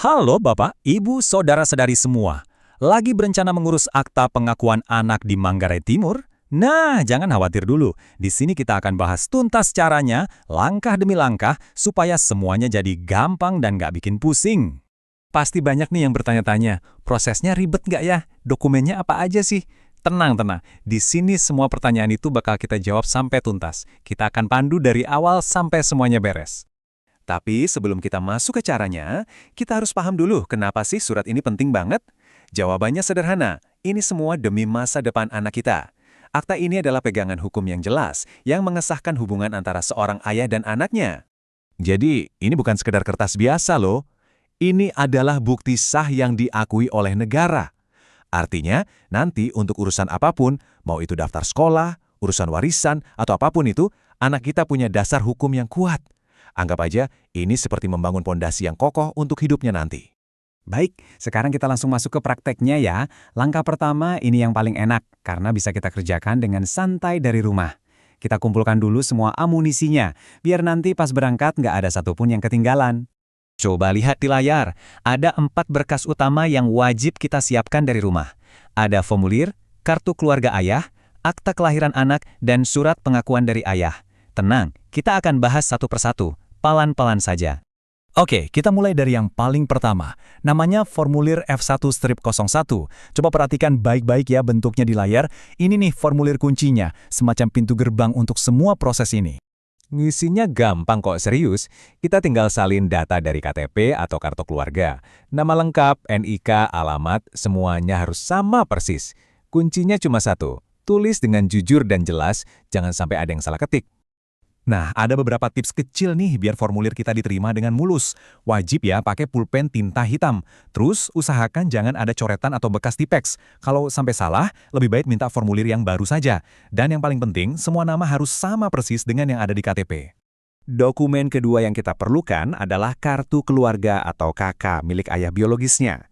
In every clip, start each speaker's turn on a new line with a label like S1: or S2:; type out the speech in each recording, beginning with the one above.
S1: Halo Bapak, Ibu, Saudara-saudari semua. Lagi berencana mengurus akta pengakuan anak di Manggarai Timur? Nah, jangan khawatir dulu. Di sini kita akan bahas tuntas caranya, langkah demi langkah, supaya semuanya jadi gampang dan nggak bikin pusing. Pasti banyak nih yang bertanya-tanya, prosesnya ribet nggak ya? Dokumennya apa aja sih? Tenang. Di sini semua pertanyaan itu bakal kita jawab sampai tuntas. Kita akan pandu dari awal sampai semuanya beres. Tapi sebelum kita masuk ke caranya, kita harus paham dulu kenapa sih surat ini penting banget? Jawabannya sederhana, ini semua demi masa depan anak kita. Akta ini adalah pegangan hukum yang jelas, yang mengesahkan hubungan antara seorang ayah dan anaknya. Jadi, ini bukan sekedar kertas biasa loh. Ini adalah bukti sah yang diakui oleh negara. Artinya, nanti untuk urusan apapun, mau itu daftar sekolah, urusan warisan, atau apapun itu, anak kita punya dasar hukum yang kuat. Anggap aja ini seperti membangun pondasi yang kokoh untuk hidupnya nanti.
S2: Baik, sekarang kita langsung masuk ke prakteknya ya. Langkah pertama ini yang paling enak, karena bisa kita kerjakan dengan santai dari rumah. Kita kumpulkan dulu semua amunisinya, biar nanti pas berangkat nggak ada satupun yang ketinggalan.
S1: Coba lihat di layar, ada 4 berkas utama yang wajib kita siapkan dari rumah. Ada formulir, kartu keluarga ayah, akta kelahiran anak, dan surat pengakuan dari ayah. Tenang, kita akan bahas satu persatu, pelan-pelan saja. Oke, kita mulai dari yang paling pertama. Namanya formulir F1-01. Coba perhatikan baik-baik ya bentuknya di layar. Ini nih formulir kuncinya, semacam pintu gerbang untuk semua proses ini. Ngisinya gampang kok, serius. Kita tinggal salin data dari KTP atau kartu keluarga. Nama lengkap, NIK, alamat, semuanya harus sama persis. Kuncinya cuma satu, tulis dengan jujur dan jelas, jangan sampai ada yang salah ketik. Nah, ada beberapa tips kecil nih biar formulir kita diterima dengan mulus. Wajib ya pakai pulpen tinta hitam. Terus, usahakan jangan ada coretan atau bekas tipeks. Kalau sampai salah, lebih baik minta formulir yang baru saja. Dan yang paling penting, semua nama harus sama persis dengan yang ada di KTP. Dokumen kedua yang kita perlukan adalah kartu keluarga atau KK milik ayah biologisnya.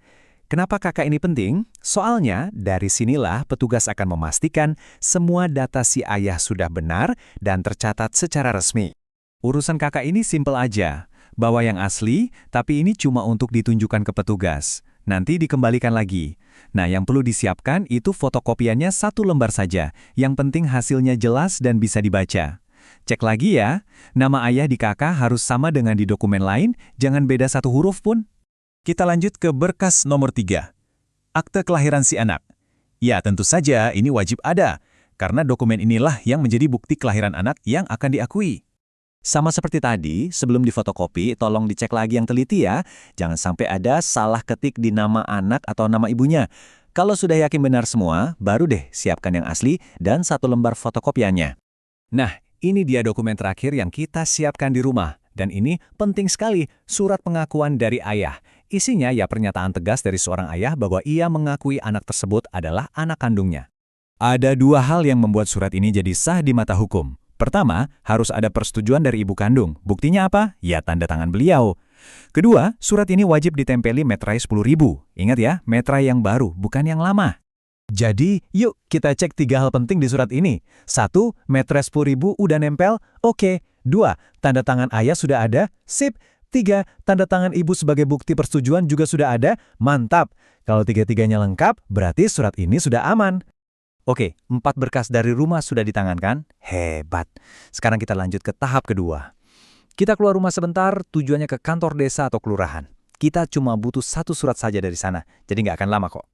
S1: Kenapa KK ini penting? Soalnya, dari sinilah petugas akan memastikan semua data si ayah sudah benar dan tercatat secara resmi. Urusan KK ini simpel aja. Bawa yang asli, tapi ini cuma untuk ditunjukkan ke petugas. Nanti dikembalikan lagi. Nah, yang perlu disiapkan itu fotokopiannya 1 lembar saja. Yang penting hasilnya jelas dan bisa dibaca. Cek lagi ya, nama ayah di KK harus sama dengan di dokumen lain, jangan beda 1 huruf pun. Kita lanjut ke berkas nomor 3. Akte kelahiran si anak. Ya, tentu saja ini wajib ada, karena dokumen inilah yang menjadi bukti kelahiran anak yang akan diakui. Sama seperti tadi, sebelum difotokopi, tolong dicek lagi yang teliti ya. Jangan sampai ada salah ketik di nama anak atau nama ibunya. Kalau sudah yakin benar semua, baru deh siapkan yang asli dan 1 lembar fotokopiannya. Nah, ini dia dokumen terakhir yang kita siapkan di rumah. Dan ini penting sekali, surat pengakuan dari ayah. Isinya ya pernyataan tegas dari seorang ayah bahwa ia mengakui anak tersebut adalah anak kandungnya. Ada 2 hal yang membuat surat ini jadi sah di mata hukum. Pertama, harus ada persetujuan dari ibu kandung. Buktinya apa? Ya tanda tangan beliau. Kedua, surat ini wajib ditempeli meterai 10.000. Ingat ya, meterai yang baru, bukan yang lama. Jadi, yuk kita cek 3 hal penting di surat ini. 1. Meterai 10.000 udah nempel? Oke. 2. Tanda tangan ayah sudah ada? Sip. 3. Tanda tangan ibu sebagai bukti persetujuan juga sudah ada? Mantap. Kalau 3-tiganya lengkap, berarti surat ini sudah aman. Oke, 4 berkas dari rumah sudah ditangankan? Hebat. Sekarang kita lanjut ke tahap kedua. Kita keluar rumah sebentar, tujuannya ke kantor desa atau kelurahan. Kita cuma butuh 1 surat saja dari sana, jadi nggak akan lama kok.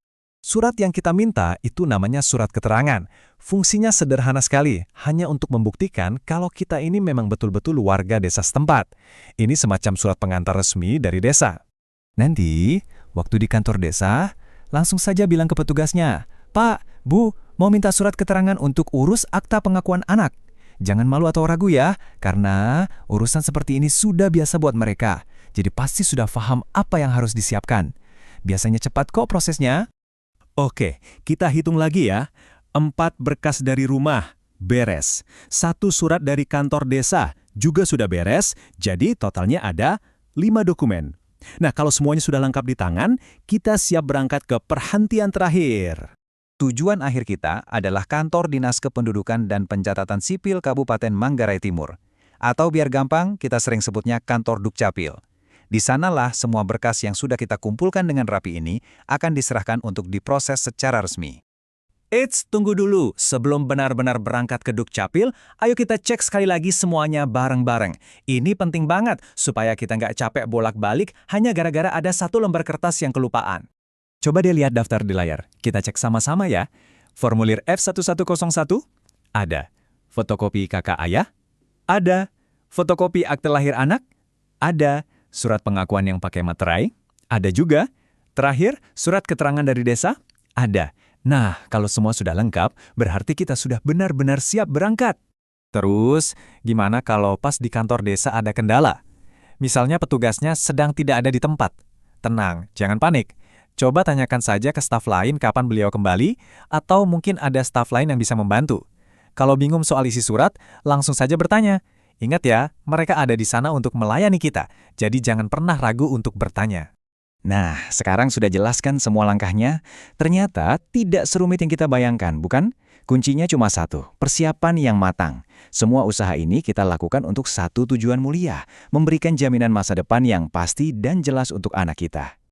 S1: Surat yang kita minta itu namanya surat keterangan. Fungsinya sederhana sekali, hanya untuk membuktikan kalau kita ini memang betul-betul warga desa setempat. Ini semacam surat pengantar resmi dari desa. Nanti, waktu di kantor desa, langsung saja bilang ke petugasnya, "Pak, Bu, mau minta surat keterangan untuk urus akta pengakuan anak." Jangan malu atau ragu ya, karena urusan seperti ini sudah biasa buat mereka. Jadi pasti sudah paham apa yang harus disiapkan. Biasanya cepat kok prosesnya. Oke, kita hitung lagi ya. 4 berkas dari rumah, beres. 1 surat dari kantor desa, juga sudah beres. Jadi totalnya ada 5 dokumen. Nah, kalau semuanya sudah lengkap di tangan, kita siap berangkat ke perhentian terakhir. Tujuan akhir kita adalah Kantor Dinas Kependudukan dan Pencatatan Sipil Kabupaten Manggarai Timur. Atau biar gampang, kita sering sebutnya Kantor Dukcapil. Di sanalah semua berkas yang sudah kita kumpulkan dengan rapi ini akan diserahkan untuk diproses secara resmi.
S2: Eits, tunggu dulu. Sebelum benar-benar berangkat ke Dukcapil, ayo kita cek sekali lagi semuanya bareng-bareng. Ini penting banget, supaya kita nggak capek bolak-balik hanya gara-gara ada satu lembar kertas yang kelupaan. Coba deh lihat daftar di layar. Kita cek sama-sama ya. Formulir F1101? Ada. Fotokopi kakak ayah? Ada. Fotokopi akte lahir anak? Ada. Surat pengakuan yang pakai materai? Ada juga. Terakhir, surat keterangan dari desa? Ada. Nah, kalau semua sudah lengkap, berarti kita sudah benar-benar siap berangkat.
S1: Terus, gimana kalau pas di kantor desa ada kendala? Misalnya petugasnya sedang tidak ada di tempat. Tenang, jangan panik. Coba tanyakan saja ke staf lain kapan beliau kembali, atau mungkin ada staf lain yang bisa membantu. Kalau bingung soal isi surat, langsung saja bertanya. Ingat ya, mereka ada di sana untuk melayani kita, jadi jangan pernah ragu untuk bertanya.
S2: Nah, sekarang sudah jelaskan semua langkahnya. Ternyata tidak serumit yang kita bayangkan, bukan? Kuncinya cuma satu, persiapan yang matang. Semua usaha ini kita lakukan untuk satu tujuan mulia, memberikan jaminan masa depan yang pasti dan jelas untuk anak kita.